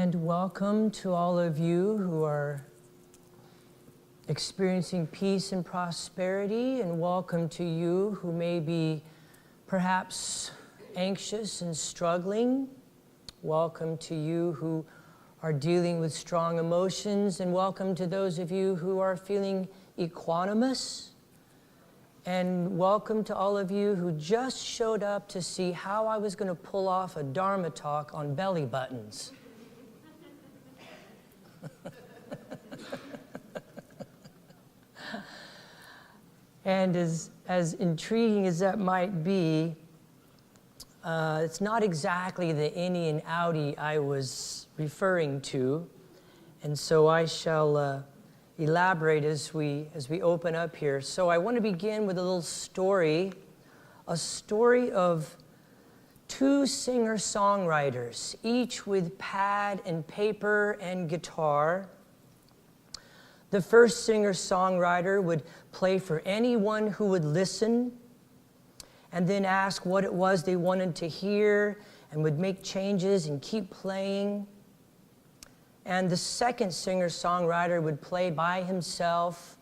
And welcome to all of you who are experiencing peace and prosperity, and welcome to you who may be perhaps anxious and struggling. Welcome to you who are dealing with strong emotions, and welcome to those of you who are feeling equanimous. And welcome to all of you who just showed up to see how I was going to pull off a Dharma Talk on belly buttons. And as intriguing as that might be, it's not exactly the Innie and Outie I was referring to, and so I shall elaborate as we open up here. So I want to begin with a little story, a story of two singer-songwriters, each with pad and paper and guitar. The first singer-songwriter would play for anyone who would listen, and then ask what it was they wanted to hear, and would make changes and keep playing. And the second singer-songwriter would play by himself,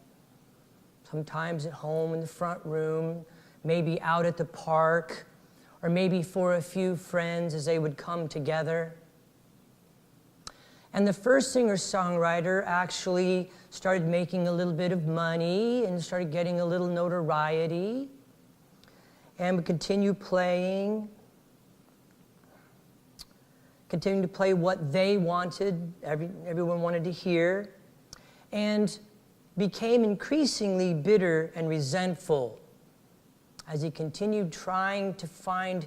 sometimes at home in the front room, maybe out at the park, or maybe for a few friends as they would come together. And the first singer-songwriter actually started making a little bit of money and started getting a little notoriety, and would continue playing, continuing to play what they wanted, everyone wanted to hear, and became increasingly bitter and resentful as he continued trying to find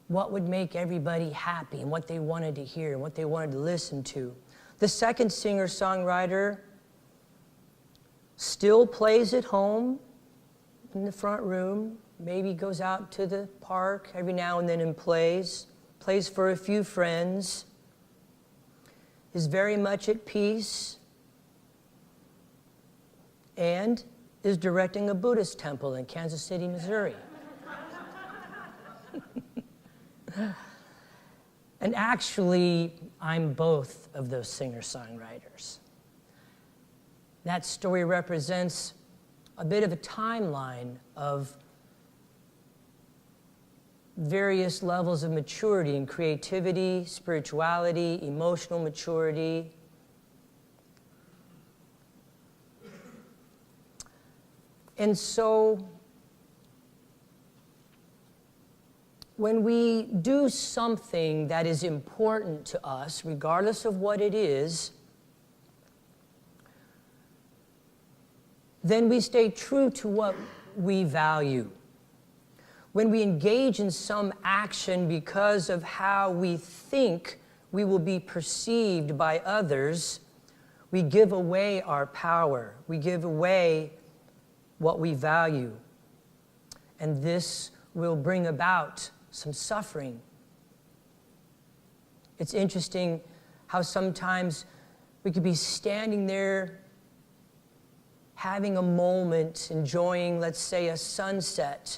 what would make everybody happy and what they wanted to hear and what they wanted to listen to. The second singer-songwriter still plays at home in the front room, maybe goes out to the park every now and then and plays for a few friends, is very much at peace, and is directing a Buddhist temple in Kansas City, Missouri. And actually, I'm both of those singer-songwriters. That story represents a bit of a timeline of various levels of maturity in creativity, spirituality, emotional maturity. And so, when we do something that is important to us, regardless of what it is, then we stay true to what we value. When we engage in some action because of how we think we will be perceived by others, we give away our power. We give away what we value. And this will bring about some suffering. It's interesting how sometimes we could be standing there having a moment, enjoying, let's say, a sunset.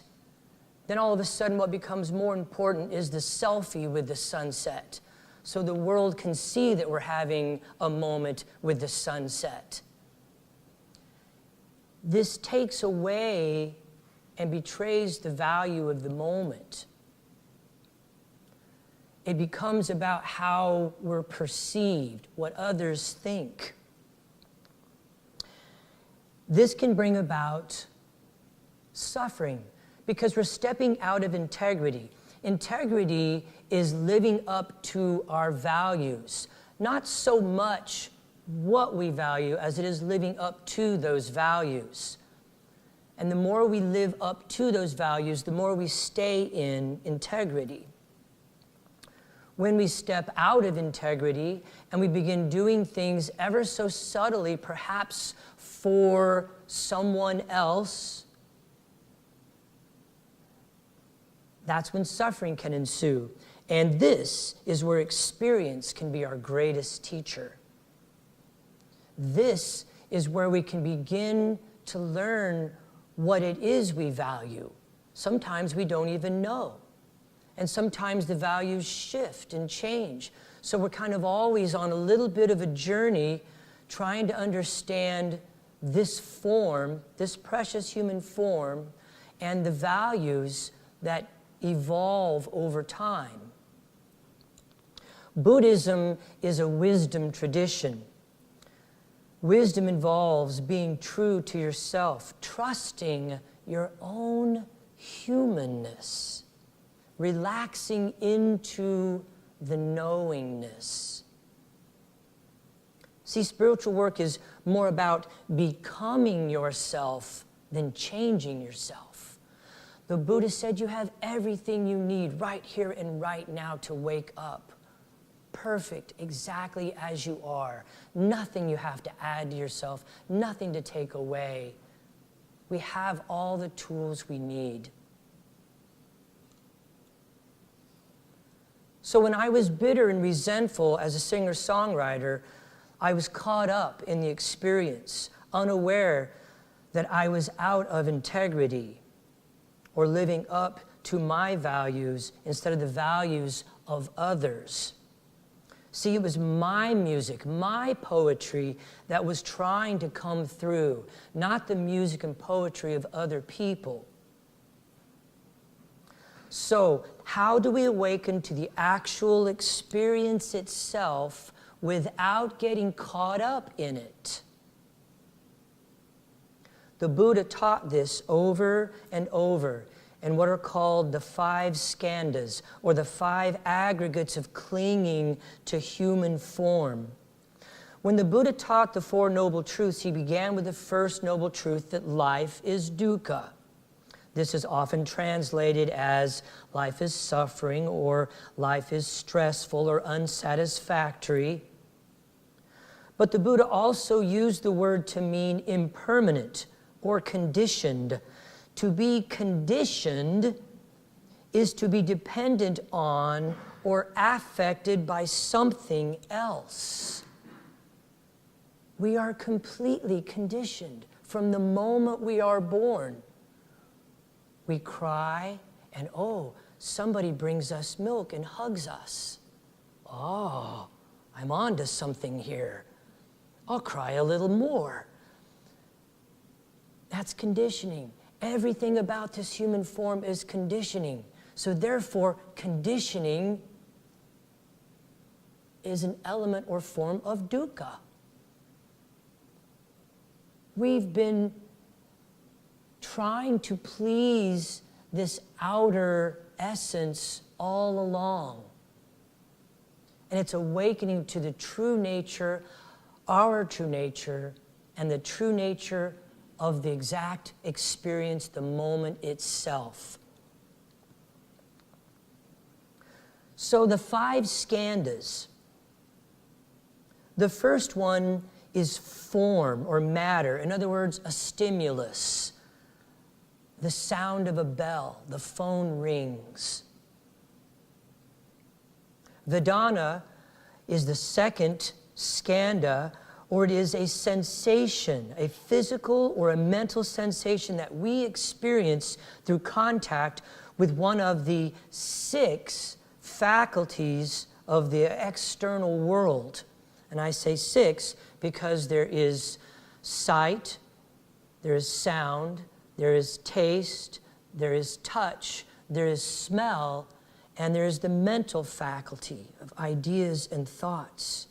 Then all of a sudden what becomes more important is the selfie with the sunset, so the world can see that we're having a moment with the sunset. This takes away and betrays the value of the moment. It becomes about how we're perceived, what others think. This can bring about suffering because we're stepping out of integrity. Integrity is living up to our values, not so much what we value as it is living up to those values. And the more we live up to those values, the more we stay in integrity. When we step out of integrity and we begin doing things ever so subtly, perhaps for someone else, that's when suffering can ensue. And this is where experience can be our greatest teacher. This is where we can begin to learn what it is we value. Sometimes we don't even know. And sometimes the values shift and change. So we're kind of always on a little bit of a journey trying to understand this form, this precious human form, and the values that evolve over time. Buddhism is a wisdom tradition. Wisdom involves being true to yourself, trusting your own humanness, relaxing into the knowingness. See, spiritual work is more about becoming yourself than changing yourself. The Buddha said you have everything you need right here and right now to wake up. Perfect, exactly as you are. Nothing you have to add to yourself, nothing to take away. We have all the tools we need. So when I was bitter and resentful as a singer-songwriter, I was caught up in the experience, unaware that I was out of integrity or living up to my values instead of the values of others. See, it was my music, my poetry that was trying to come through, not the music and poetry of other people. So, how do we awaken to the actual experience itself without getting caught up in it? The Buddha taught this over and over in what are called the 5 skandhas, or the 5 aggregates of clinging to human form. When the Buddha taught the 4 noble truths, he began with the first noble truth that life is dukkha. This is often translated as life is suffering, or life is stressful or unsatisfactory. But the Buddha also used the word to mean impermanent or conditioned. To be conditioned is to be dependent on or affected by something else. We are completely conditioned from the moment we are born. We cry, and oh, somebody brings us milk and hugs us. Oh, I'm on to something here. I'll cry a little more. That's conditioning. Everything about this human form is conditioning. So therefore, conditioning is an element or form of dukkha. We've been trying to please this outer essence all along. And it's awakening to the true nature, our true nature, and the true nature of the exact experience, the moment itself. So the 5 skandhas. The first one is form or matter. In other words, a stimulus. The sound of a bell, the phone rings. Vedana is the second skandha, or it is a sensation, a physical or a mental sensation that we experience through contact with one of the 6 faculties of the external world. And I say 6 because there is sight, there is sound, there is taste, there is touch, there is smell, and there is the mental faculty of ideas and thoughts.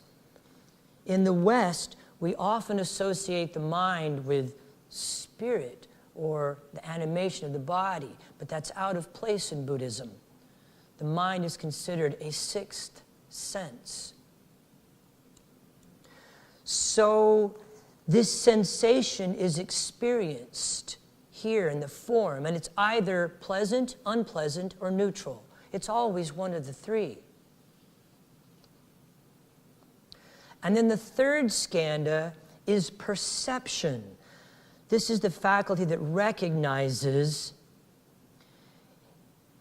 In the West, we often associate the mind with spirit or the animation of the body, but that's out of place in Buddhism. The mind is considered a 6th sense. So this sensation is experienced here in the form, and it's either pleasant, unpleasant, or neutral. It's always one of the 3. And then the 3rd skandha is perception. This is the faculty that recognizes.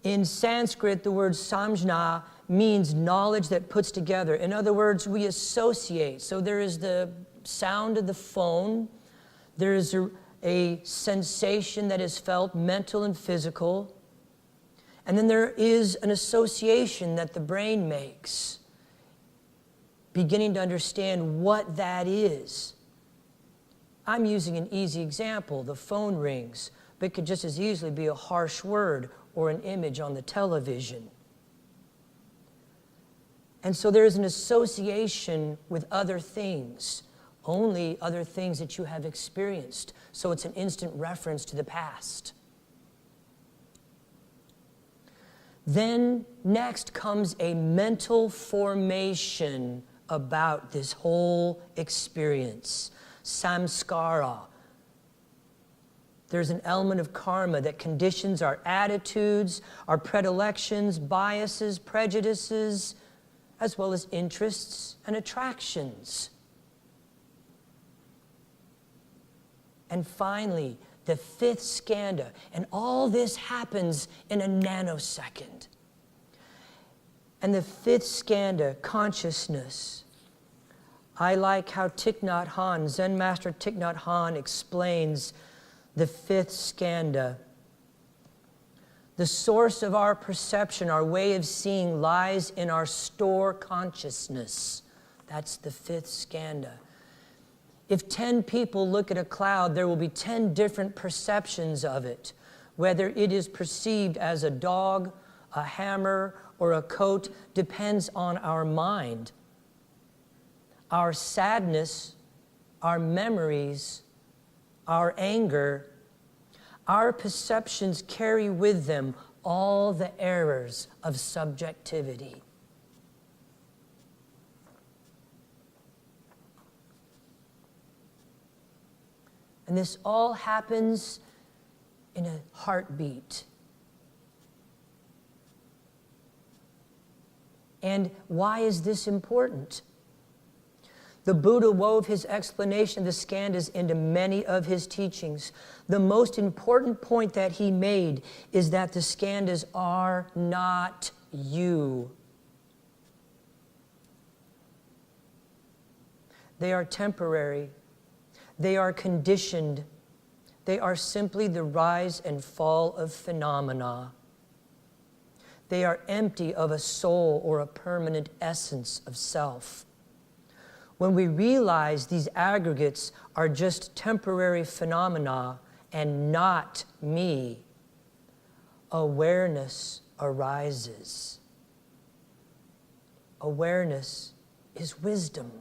In Sanskrit, the word samjna means knowledge that puts together. In other words, we associate. So there is the sound of the phone. There is a sensation that is felt, mental and physical. And then there is an association that the brain makes. beginning to understand what that is. I'm using an easy example. The phone rings, but it could just as easily be a harsh word or an image on the television. And so there is an association with other things, only other things that you have experienced. So it's an instant reference to the past. Then next comes a mental formation about this whole experience. Samskara. There's an element of karma that conditions our attitudes, our predilections, biases, prejudices, as well as interests and attractions. And finally, the fifth skandha, and all this happens in a nanosecond. And the fifth skandha, consciousness. I like how Thich Nhat Hanh, Zen Master Thich Nhat Hanh, explains the fifth skandha. The source of our perception, our way of seeing, lies in our store consciousness. That's the fifth skandha. If 10 people look at a cloud, there will be 10 different perceptions of it, whether it is perceived as a dog, a hammer, or a coat, depends on our mind. Our sadness, our memories, our anger, our perceptions carry with them all the errors of subjectivity. And this all happens in a heartbeat. And why is this important? The Buddha wove his explanation of the skandhas into many of his teachings. The most important point that he made is that the skandhas are not you. They are temporary. They are conditioned. They are simply the rise and fall of phenomena. They are empty of a soul or a permanent essence of self. When we realize these aggregates are just temporary phenomena and not me, awareness arises. Awareness is wisdom.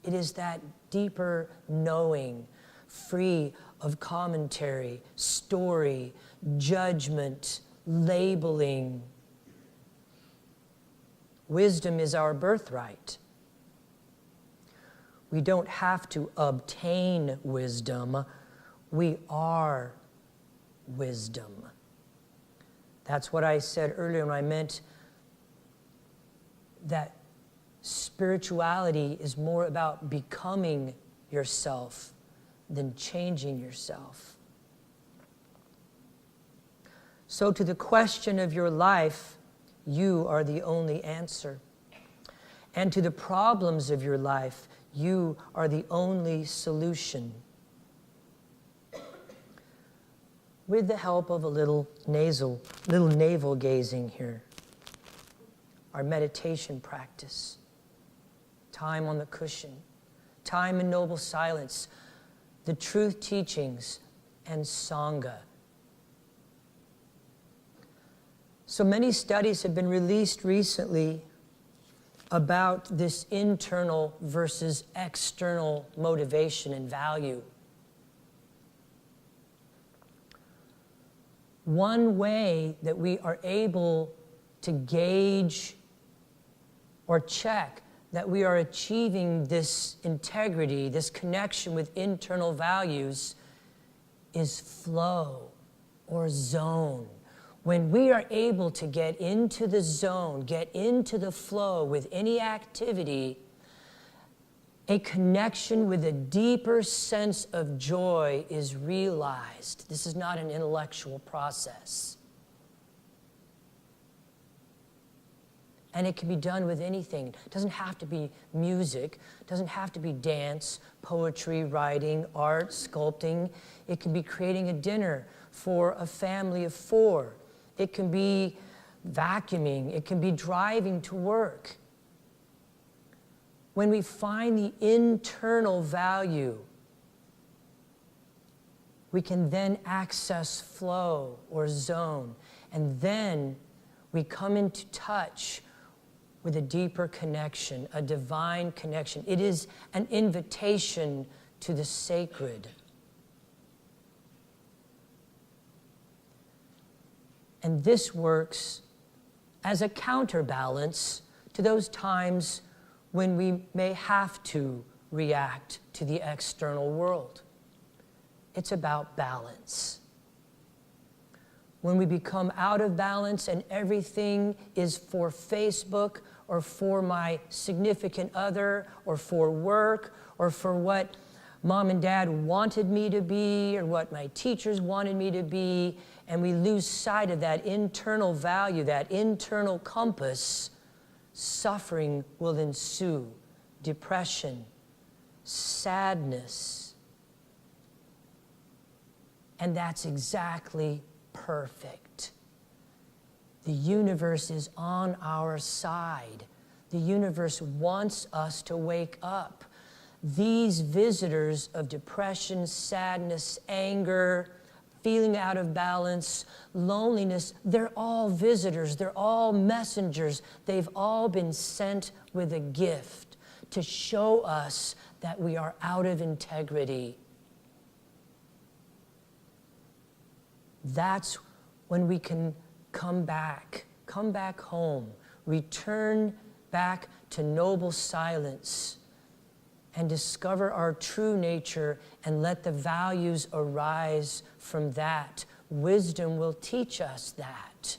It is that deeper knowing, free of commentary, story, judgment, labeling. Wisdom is our birthright. We don't have to obtain wisdom. We are wisdom. That's what I said earlier when I meant that spirituality is more about becoming yourself than changing yourself. So to the question of your life, you are the only answer. And to the problems of your life, you are the only solution. With the help of a little navel gazing here. Our meditation practice. Time on the cushion. Time in noble silence. The truth teachings and Sangha. So many studies have been released recently about this internal versus external motivation and value. One way that we are able to gauge or check that we are achieving this integrity, this connection with internal values, is flow or zone. When we are able to get into the zone, get into the flow with any activity, a connection with a deeper sense of joy is realized. This is not an intellectual process. And it can be done with anything. It doesn't have to be music. It doesn't have to be dance, poetry, writing, art, sculpting. It can be creating a dinner for a family of 4. It can be vacuuming. It can be driving to work. when we find the internal value, we can then access flow or zone. And then we come into touch with a deeper connection, a divine connection. It is an invitation to the sacred. And this works as a counterbalance to those times when we may have to react to the external world. It's about balance. When we become out of balance and everything is for Facebook or for my significant other or for work or for what mom and dad wanted me to be or what my teachers wanted me to be, and we lose sight of that internal value, that internal compass, suffering will ensue, depression, sadness. And that's exactly perfect. The universe is on our side. The universe wants us to wake up. These visitors of depression, sadness, anger, feeling out of balance, loneliness, they're all visitors. They're all messengers. They've all been sent with a gift to show us that we are out of integrity. That's when we can come back home, return back to noble silence, and discover our true nature and let the values arise from that. Wisdom will teach us that.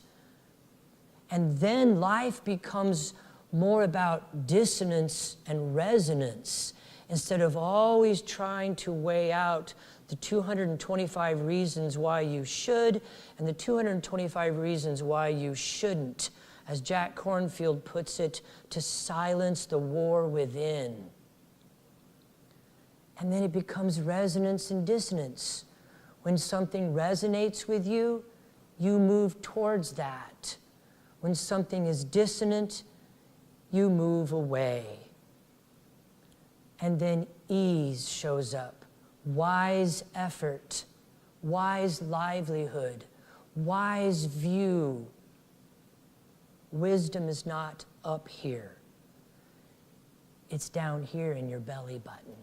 And then life becomes more about dissonance and resonance instead of always trying to weigh out the 225 reasons why you should and the 225 reasons why you shouldn't. As Jack Kornfield puts it, to silence the war within. And then it becomes resonance and dissonance. When something resonates with you, you move towards that. When something is dissonant, you move away. And then ease shows up. Wise effort, wise livelihood, wise view. Wisdom is not up here. It's down here in your belly button.